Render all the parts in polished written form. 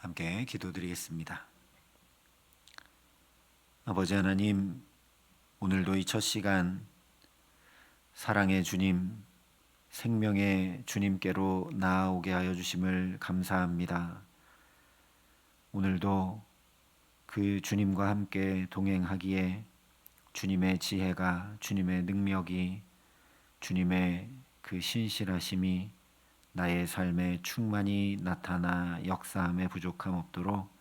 함께 기도드리겠습니다. 아버지 하나님, 오늘도 이 첫 시간 사랑의 주님, 생명의 주님께로 나아오게 하여 주심을 감사합니다. 오늘도 그 주님과 함께 동행하기에 주님의 지혜가, 주님의 능력이, 주님의 그 신실하심이 나의 삶에 충만히 나타나 역사함에 부족함 없도록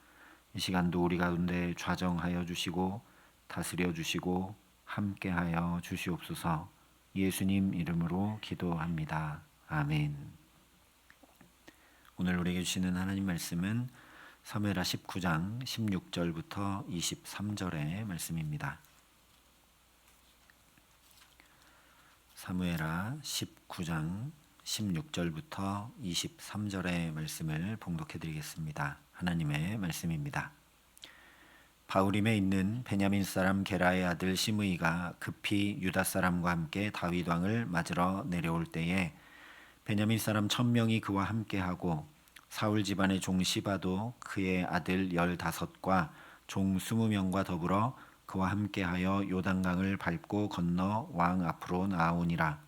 이 시간도 우리 가운데 좌정하여 주시고 다스려 주시고 함께하여 주시옵소서. 예수님 이름으로 기도합니다. 아멘. 오늘 우리에게 주시는 하나님 말씀은 사무엘하 19장 16절부터 23절의 말씀입니다. 사무엘하 19장 16절부터 23절의 말씀을 봉독해 드리겠습니다. 하나님의 말씀입니다. 바후림에 있는 베냐민 사람 게라의 아들 시므이가 급히 유다 사람과 함께 다윗 왕을 맞으러 내려올 때에 베냐민 사람 1000명이 그와 함께하고 사울 집안의 종 시바도 그의 아들 15과 종 20명과 더불어 그와 함께하여 요단강을 밟고 건너 왕 앞으로 나아오니라.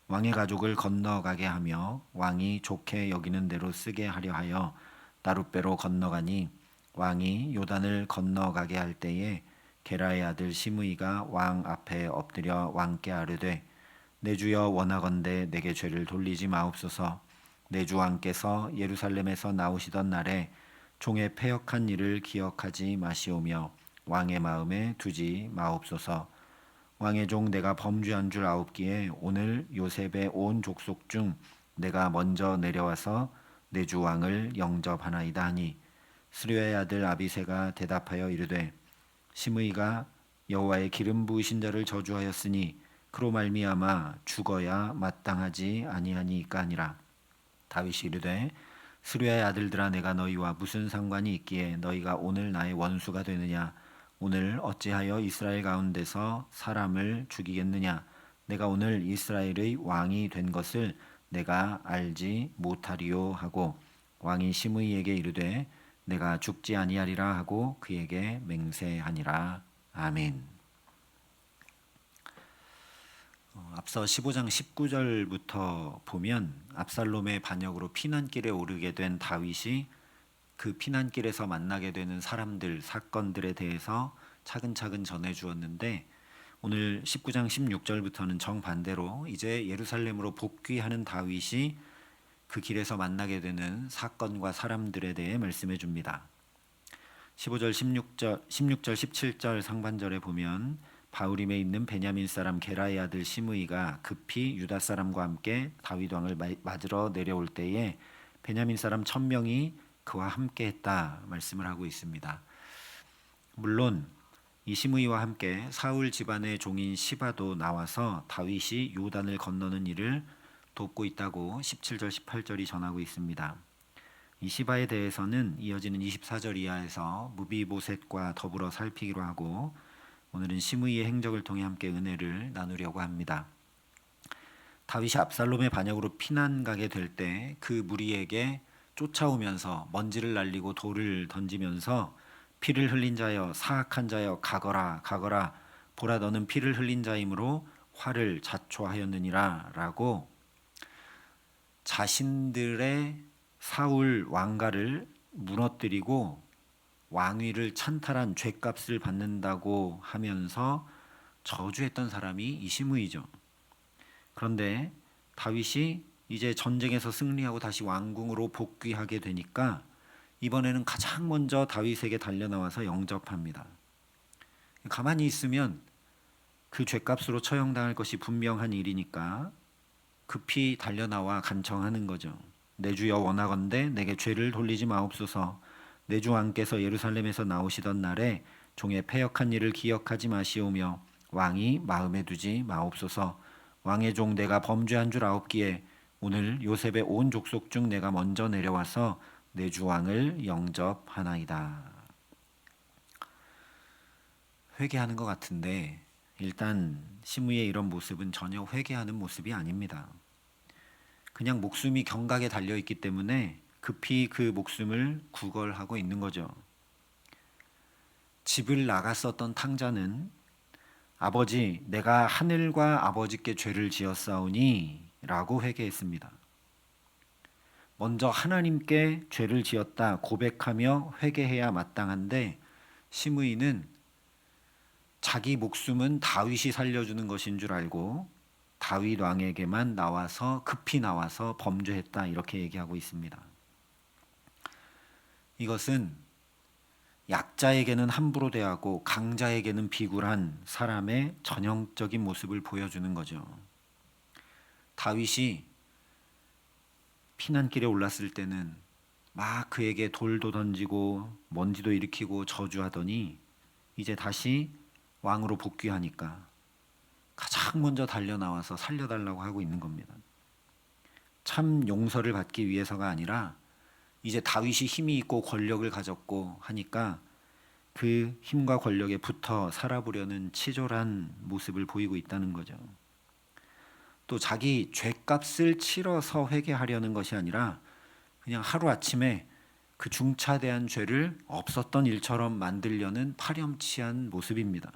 왕의 가족을 건너가게 하며 왕이 좋게 여기는 대로 쓰게 하려 하여 나룻배로 건너가니 왕이 요단을 건너가게 할 때에 게라의 아들 시므이가 왕 앞에 엎드려 왕께 아뢰되 내 주여 원하건대 내게 죄를 돌리지 마옵소서. 내 주 왕께서 예루살렘에서 나오시던 날에 종의 패역한 일을 기억하지 마시오며 왕의 마음에 두지 마옵소서. 왕의 종 내가 범죄한 줄 아옵기에 오늘 요셉의 온 족속 중 내가 먼저 내려와서 내 주 왕을 영접하나이다 하니 스류의 아들 아비새가 대답하여 이르되 시므이가 여호와의 기름 부으신 자를 저주하였으니 그로 말미암아 죽어야 마땅하지 아니하니까 아니라. 다윗이 이르되 스류의 아들들아 내가 너희와 무슨 상관이 있기에 너희가 오늘 나의 원수가 되느냐. 오늘 어찌하여 이스라엘 가운데서 사람을 죽이겠느냐. 내가 오늘 이스라엘의 왕이 된 것을 내가 알지 못하리요 하고 왕이 시므이에게 이르되 내가 죽지 아니하리라 하고 그에게 맹세하니라. 아멘. 앞서 15장 19절부터 보면 압살롬의 반역으로 피난길에 오르게 된 다윗이 그 피난길에서 만나게 되는 사람들, 사건들에 대해서 차근차근 전해주었는데 오늘 19장 16절부터는 정반대로 이제 예루살렘으로 복귀하는 다윗이 그 길에서 만나게 되는 사건과 사람들에 대해 말씀해 줍니다. 15절, 16절, 17절 상반절에 보면 바후림에 있는 베냐민 사람 게라의 아들 시므이가 급히 유다 사람과 함께 다윗 왕을 맞으러 내려올 때에 베냐민 사람 1000명이 그와 함께 했다 말씀을 하고 있습니다. 물론 이 시므이와 함께 사울 집안의 종인 시바도 나와서 다윗이 요단을 건너는 일을 돕고 있다고 17절 18절이 전하고 있습니다. 이 시바에 대해서는 이어지는 24절 이하에서 무비보셋과 더불어 살피기로 하고 오늘은 시므이의 행적을 통해 함께 은혜를 나누려고 합니다. 다윗이 압살롬의 반역으로 피난 가게 될 때 그 무리에게 쫓아오면서 먼지를 날리고 돌을 던지면서 피를 흘린 자여 사악한 자여 가거라 가거라 보라 너는 피를 흘린 자이므로 화를 자초하였느니라 라고 자신들의 사울 왕가를 무너뜨리고 왕위를 찬탈한 죗값을 받는다고 하면서 저주했던 사람이 이 시므이죠. 그런데 다윗이 이제 전쟁에서 승리하고 다시 왕궁으로 복귀하게 되니까 이번에는 가장 먼저 다윗에게 달려나와서 영접합니다. 가만히 있으면 그 죗값으로 처형당할 것이 분명한 일이니까 급히 달려나와 간청하는 거죠. 내 주여 원하건대 내게 죄를 돌리지 마옵소서. 내 주 왕께서 예루살렘에서 나오시던 날에 종의 패역한 일을 기억하지 마시오며 왕이 마음에 두지 마옵소서. 왕의 종 내가 범죄한 줄 아옵기에 오늘 요셉의 온 족속 중 내가 먼저 내려와서 내 주 왕을 영접하나이다. 회개하는 것 같은데 일단 시므이의 이런 모습은 전혀 회개하는 모습이 아닙니다. 그냥 목숨이 경각에 달려있기 때문에 급히 그 목숨을 구걸하고 있는 거죠. 집을 나갔었던 탕자는 아버지, 내가 하늘과 아버지께 죄를 지었사오니 라고 회개했습니다. 먼저 하나님께 죄를 지었다 고백하며 회개해야 마땅한데 시므이는 자기 목숨은 다윗이 살려주는 것인 줄 알고 다윗 왕에게만 급히 나와서 범죄했다 이렇게 얘기하고 있습니다. 이것은 약자에게는 함부로 대하고 강자에게는 비굴한 사람의 전형적인 모습을 보여주는 거죠. 다윗이 피난길에 올랐을 때는 막 그에게 돌도 던지고 먼지도 일으키고 저주하더니 이제 다시 왕으로 복귀하니까 가장 먼저 달려나와서 살려달라고 하고 있는 겁니다. 참 용서를 받기 위해서가 아니라 이제 다윗이 힘이 있고 권력을 가졌고 하니까 그 힘과 권력에 붙어 살아보려는 치졸한 모습을 보이고 있다는 거죠. 또 자기 죄값을 치러서 회개하려는 것이 아니라 그냥 하루아침에 그 중차대한 죄를 없었던 일처럼 만들려는 파렴치한 모습입니다.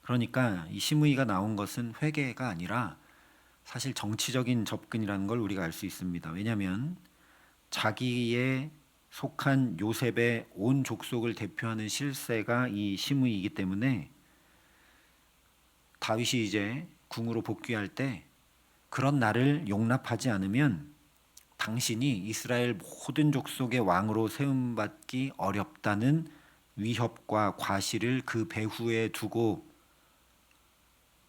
그러니까 이 시므이가 나온 것은 회개가 아니라 사실 정치적인 접근이라는 걸 우리가 알 수 있습니다. 왜냐하면 자기에 속한 요셉의 온 족속을 대표하는 실세가 이 시므이이기 때문에 다윗이 이제 궁으로 복귀할 때 그런 나를 용납하지 않으면 당신이 이스라엘 모든 족속의 왕으로 세움받기 어렵다는 위협과 과실을 그 배후에 두고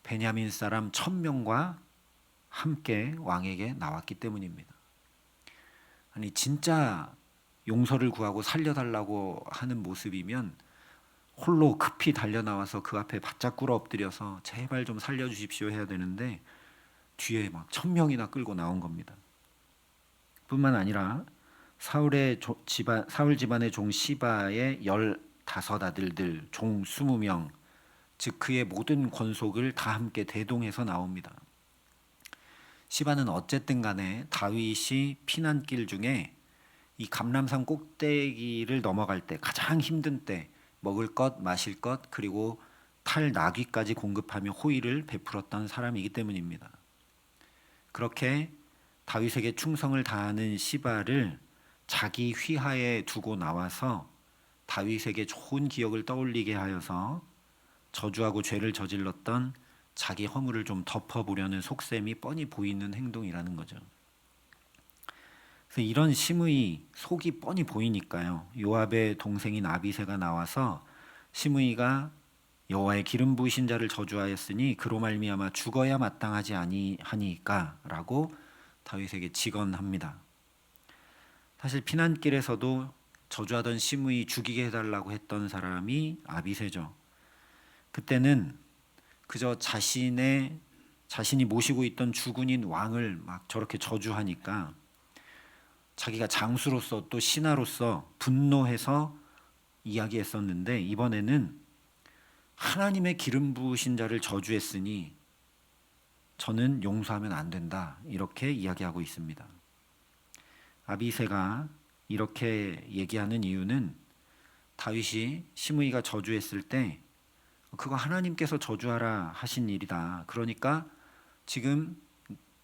베냐민 사람 1000명과 함께 왕에게 나왔기 때문입니다. 아니 진짜 용서를 구하고 살려달라고 하는 모습이면 홀로 급히 달려나와서 그 앞에 바짝 꿇어 엎드려서 제발 좀 살려주십시오 해야 되는데 뒤에 막 1000명이나 끌고 나온 겁니다. 뿐만 아니라 사울 집안의 종 시바의 15 아들들 종 20명 즉 그의 모든 권속을 다 함께 대동해서 나옵니다. 시바는 어쨌든 간에 다윗이 피난길 중에 이 감람산 꼭대기를 넘어갈 때 가장 힘든 때 먹을 것 마실 것 그리고 탈 나귀까지 공급하며 호의를 베풀었던 사람이기 때문입니다. 그렇게 다윗에게 충성을 다하는 시바를 자기 휘하에 두고 나와서 다윗에게 좋은 기억을 떠올리게 하여서 저주하고 죄를 저질렀던 자기 허물을 좀 덮어보려는 속셈이 뻔히 보이는 행동이라는 거죠. 그래서 이런 시므이 속이 뻔히 보이니까요. 요압의 동생인 아비새가 나와서 시므이가 여호와의 기름 부으신 자를 저주하였으니 그로 말미암아 죽어야 마땅하지 아니하니까라고 다윗에게 직언합니다. 사실 피난길에서도 저주하던 시므이 죽이게 해달라고 했던 사람이 아비새죠. 그때는 그저 자신이 모시고 있던 주군인 왕을 막 저렇게 저주하니까 자기가 장수로서 또 신하로서 분노해서 이야기했었는데 이번에는 하나님의 기름 부으신 자를 저주했으니 저는 용서하면 안 된다 이렇게 이야기하고 있습니다. 아비새가 이렇게 얘기하는 이유는 다윗이 시므이가 저주했을 때 그거 하나님께서 저주하라 하신 일이다. 그러니까 지금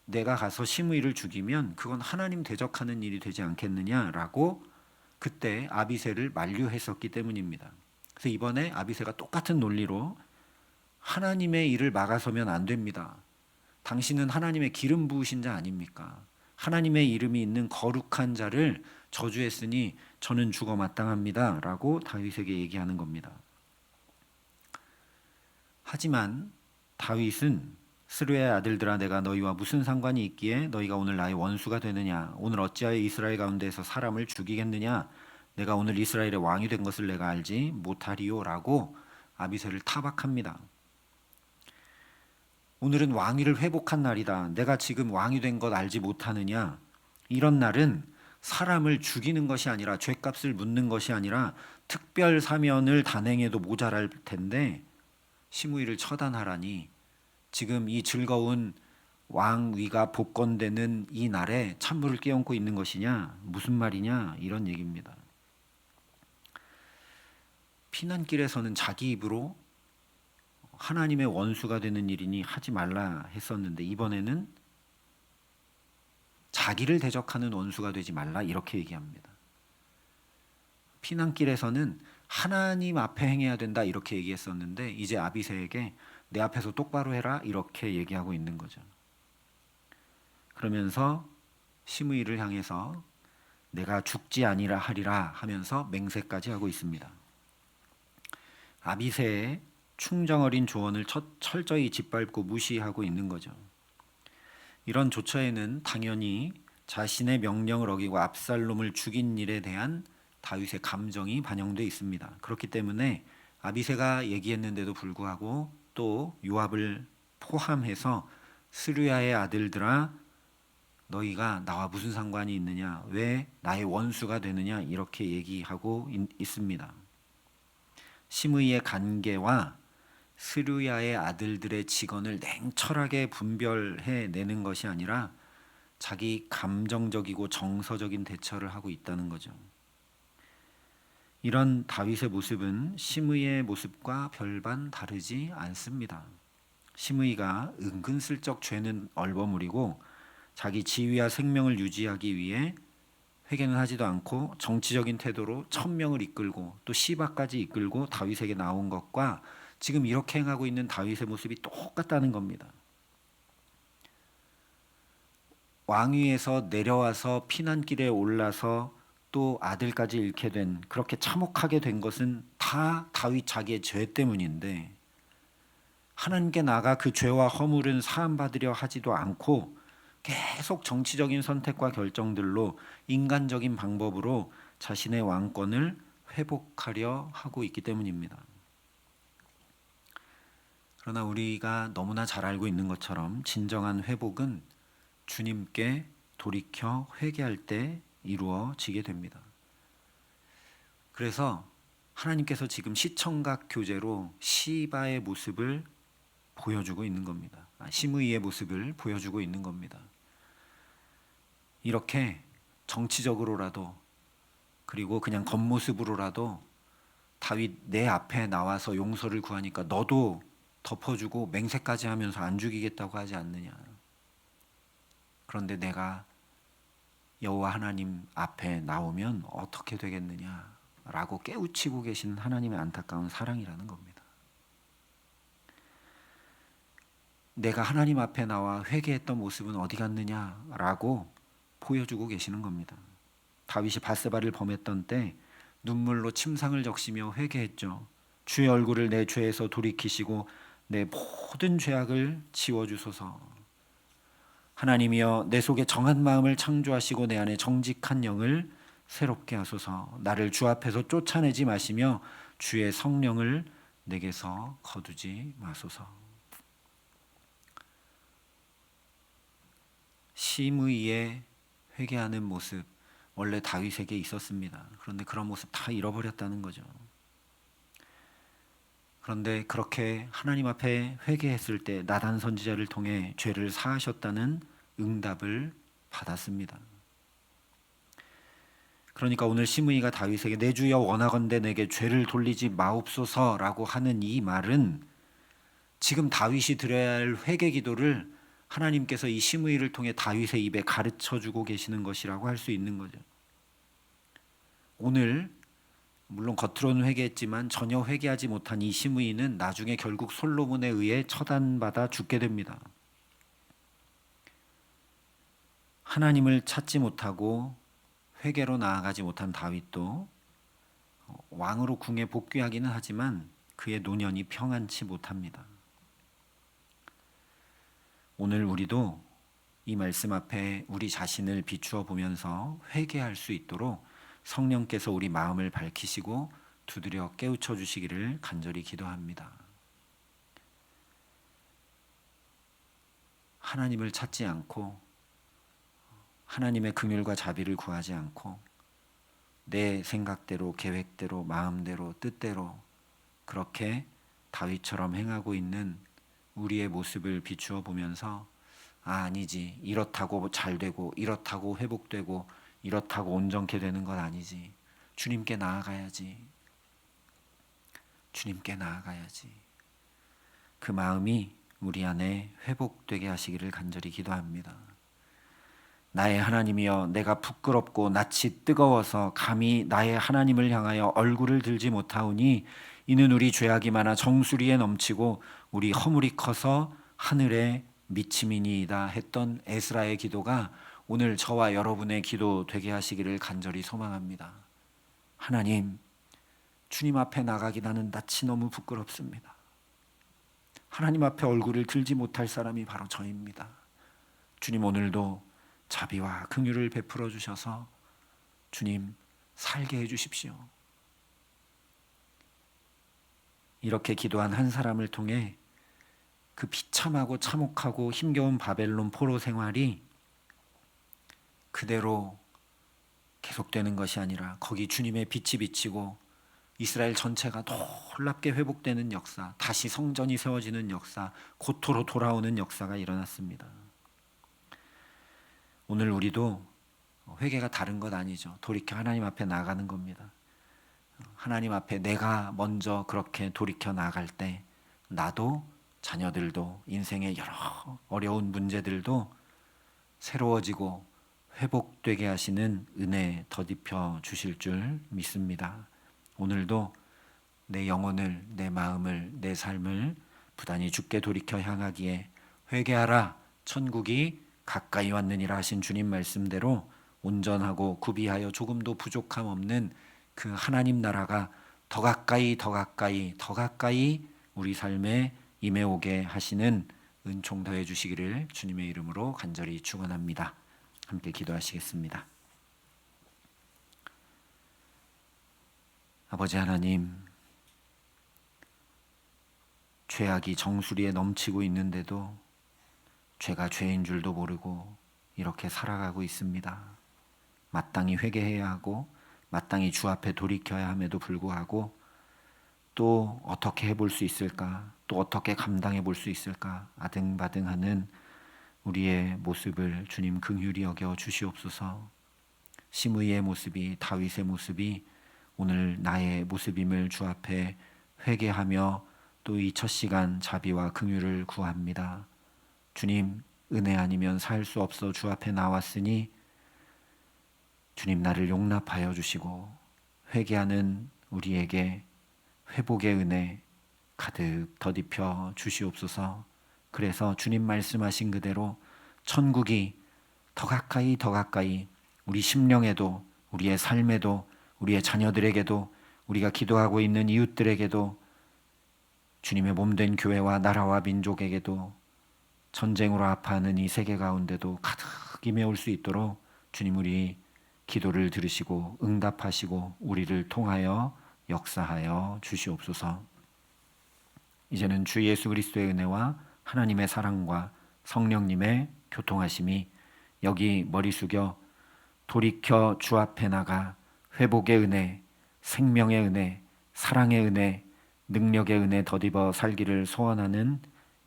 내가 가서 시므이를 죽이면 그건 하나님 대적하는 일이 되지 않겠느냐라고 그때 아비새를 만류했었기 때문입니다. 그래서 이번에 아비새가 똑같은 논리로 하나님의 일을 막아서면 안 됩니다. 당신은 하나님의 기름 부으신 자 아닙니까? 하나님의 이름이 있는 거룩한 자를 저주했으니 저는 죽어 마땅합니다 라고 다윗에게 얘기하는 겁니다. 하지만 다윗은 스루의 아들들아 내가 너희와 무슨 상관이 있기에 너희가 오늘 나의 원수가 되느냐 오늘 어찌하여 이스라엘 가운데에서 사람을 죽이겠느냐 내가 오늘 이스라엘의 왕이 된 것을 내가 알지 못하리요라고 아비새를 타박합니다. 오늘은 왕위를 회복한 날이다. 내가 지금 왕이 된 것 알지 못하느냐. 이런 날은 사람을 죽이는 것이 아니라 죄값을 묻는 것이 아니라 특별 사면을 단행해도 모자랄 텐데 시므이를 처단하라니 지금 이 즐거운 왕위가 복권되는 이 날에 찬물을 끼얹고 있는 것이냐? 무슨 말이냐? 이런 얘기입니다. 피난길에서는 자기 입으로 하나님의 원수가 되는 일이니 하지 말라 했었는데 이번에는 자기를 대적하는 원수가 되지 말라 이렇게 얘기합니다. 피난길에서는 하나님 앞에 행해야 된다 이렇게 얘기했었는데 이제 아비새에게 내 앞에서 똑바로 해라 이렇게 얘기하고 있는 거죠. 그러면서 시므이를 향해서 내가 죽지 아니라 하리라 하면서 맹세까지 하고 있습니다. 아비새의 충정어린 조언을 철저히 짓밟고 무시하고 있는 거죠. 이런 조처에는 당연히 자신의 명령을 어기고 압살롬을 죽인 일에 대한 다윗의 감정이 반영되어 있습니다. 그렇기 때문에 아비새가 얘기했는데도 불구하고 또 요압을 포함해서 스루야의 아들들아 너희가 나와 무슨 상관이 있느냐, 왜 나의 원수가 되느냐 이렇게 얘기하고 있습니다. 시므이의 간계와 스루야의 아들들의 직언을 냉철하게 분별해 내는 것이 아니라 자기 감정적이고 정서적인 대처를 하고 있다는 거죠. 이런 다윗의 모습은 시므이의 모습과 별반 다르지 않습니다. 시므이가 은근슬쩍 죄는 얼버무리고 자기 지위와 생명을 유지하기 위해 회개는 하지도 않고 정치적인 태도로 1000명을 이끌고 또 시바까지 이끌고 다윗에게 나온 것과 지금 이렇게 행하고 있는 다윗의 모습이 똑같다는 겁니다. 왕위에서 내려와서 피난길에 올라서 또 아들까지 잃게 된, 그렇게 참혹하게 된 것은 다 다윗 자기의 죄 때문인데 하나님께 나가 그 죄와 허물은 사함받으려 하지도 않고 계속 정치적인 선택과 결정들로 인간적인 방법으로 자신의 왕권을 회복하려 하고 있기 때문입니다. 그러나 우리가 너무나 잘 알고 있는 것처럼 진정한 회복은 주님께 돌이켜 회개할 때 이루어지게 됩니다. 그래서 하나님께서 지금 시청각 교제로 시바의 모습을 보여주고 있는 겁니다. 시므이의 모습을 보여주고 있는 겁니다. 이렇게 정치적으로라도 그리고 그냥 겉모습으로라도 다윗 내 앞에 나와서 용서를 구하니까 너도 덮어주고 맹세까지 하면서 안 죽이겠다고 하지 않느냐. 그런데 내가 여호와 하나님 앞에 나오면 어떻게 되겠느냐라고 깨우치고 계신 하나님의 안타까운 사랑이라는 겁니다. 내가 하나님 앞에 나와 회개했던 모습은 어디 갔느냐라고 보여주고 계시는 겁니다. 다윗이 밧세바를 범했던 때 눈물로 침상을 적시며 회개했죠. 주의 얼굴을 내 죄에서 돌이키시고 내 모든 죄악을 지워주소서. 하나님이여 내 속에 정한 마음을 창조하시고 내 안에 정직한 영을 새롭게 하소서. 나를 주 앞에서 쫓아내지 마시며 주의 성령을 내게서 거두지 마소서. 시므이의 회개하는 모습 원래 다윗에게 있었습니다. 그런데 그런 모습 다 잃어버렸다는 거죠. 그런데 그렇게 하나님 앞에 회개했을 때 나단 선지자를 통해 죄를 사하셨다는 응답을 받았습니다. 그러니까 오늘 시므이가 다윗에게 내 주여 원하건대 내게 죄를 돌리지 마옵소서라고 하는 이 말은 지금 다윗이 드려야 할 회개 기도를 하나님께서 이 시므이를 통해 다윗의 입에 가르쳐주고 계시는 것이라고 할 수 있는 거죠. 오늘 물론 겉으로는 회개했지만 전혀 회개하지 못한 이 시므이는 나중에 결국 솔로몬에 의해 처단받아 죽게 됩니다. 하나님을 찾지 못하고 회개로 나아가지 못한 다윗도 왕으로 궁에 복귀하기는 하지만 그의 노년이 평안치 못합니다. 오늘 우리도 이 말씀 앞에 우리 자신을 비추어 보면서 회개할 수 있도록 성령께서 우리 마음을 밝히시고 두드려 깨우쳐 주시기를 간절히 기도합니다. 하나님을 찾지 않고 하나님의 긍휼과 자비를 구하지 않고 내 생각대로 계획대로 마음대로 뜻대로 그렇게 다윗처럼 행하고 있는 우리의 모습을 비추어 보면서 아니지. 이렇다고 잘 되고 이렇다고 회복되고 이렇다고 온전케 되는 건 아니지. 주님께 나아가야지. 주님께 나아가야지. 그 마음이 우리 안에 회복되게 하시기를 간절히 기도합니다. 나의 하나님이여, 내가 부끄럽고 낯이 뜨거워서 감히 나의 하나님을 향하여 얼굴을 들지 못하오니 이는 우리 죄악이 많아 정수리에 넘치고 우리 허물이 커서 하늘에 미침이니이다 했던 에스라의 기도가 오늘 저와 여러분의 기도 되게 하시기를 간절히 소망합니다. 하나님, 주님 앞에 나가기 나는 낯이 너무 부끄럽습니다. 하나님 앞에 얼굴을 들지 못할 사람이 바로 저입니다. 주님, 오늘도 자비와 긍휼을 베풀어 주셔서 주님 살게 해 주십시오. 이렇게 기도한 한 사람을 통해 그 비참하고 참혹하고 힘겨운 바벨론 포로 생활이 그대로 계속되는 것이 아니라 거기 주님의 빛이 비치고 이스라엘 전체가 놀랍게 회복되는 역사, 다시 성전이 세워지는 역사, 고토로 돌아오는 역사가 일어났습니다. 오늘 우리도 회개가 다른 것 아니죠. 돌이켜 하나님 앞에 나가는 겁니다. 하나님 앞에 내가 먼저 그렇게 돌이켜 나갈 때 나도 자녀들도 인생의 여러 어려운 문제들도 새로워지고 회복되게 하시는 은혜 더딥혀 주실 줄 믿습니다. 오늘도 내 영혼을, 내 마음을, 내 삶을 부단히 주께 돌이켜 향하기에 회개하라, 천국이 가까이 왔느니라 하신 주님 말씀대로 온전하고 구비하여 조금도 부족함 없는 그 하나님 나라가 더 가까이 더 가까이 더 가까이 우리 삶에 임해오게 하시는 은총 더해 주시기를 주님의 이름으로 간절히 축원합니다. 함께 기도하시겠습니다. 아버지 하나님, 죄악이 정수리에 넘치고 있는데도 죄가 죄인 줄도 모르고 이렇게 살아가고 있습니다. 마땅히 회개해야 하고 마땅히 주 앞에 돌이켜야 함에도 불구하고 또 어떻게 해볼 수 있을까? 또 어떻게 감당해 볼 수 있을까? 아등바등하는 우리의 모습을 주님 긍휼히 여겨 주시옵소서. 시므이의 모습이, 다윗의 모습이 오늘 나의 모습임을 주 앞에 회개하며 또 이 첫 시간 자비와 긍휼을 구합니다. 주님, 은혜 아니면 살 수 없어 주 앞에 나왔으니 주님 나를 용납하여 주시고 회개하는 우리에게 회복의 은혜 가득 더딥혀 주시옵소서. 그래서 주님 말씀하신 그대로 천국이 더 가까이 더 가까이 우리 심령에도 우리의 삶에도 우리의 자녀들에게도 우리가 기도하고 있는 이웃들에게도 주님의 몸된 교회와 나라와 민족에게도 전쟁으로 아파하는 이 세계 가운데도 가득 임해올 수 있도록 주님 우리 기도를 들으시고 응답하시고 우리를 통하여 역사하여 주시옵소서. 이제는 주 예수 그리스도의 은혜와 하나님의 사랑과 성령님의 교통하심이 여기 머리 숙여 돌이켜 주 앞에 나가 회복의 은혜, 생명의 은혜, 사랑의 은혜, 능력의 은혜 더디어 살기를 소원하는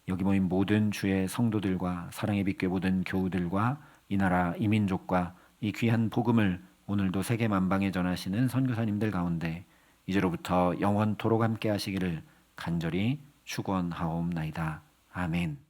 여기 모인 모든 주의 성도들과 사랑의 빛교회 모든 교우들과 이 나라 이 민족과 이 귀한 복음을 오늘도 세계 만방에 전하시는 선교사님들 가운데 이제로부터 영원토록 함께 하시기를 간절히 축원하옵나이다. 아멘.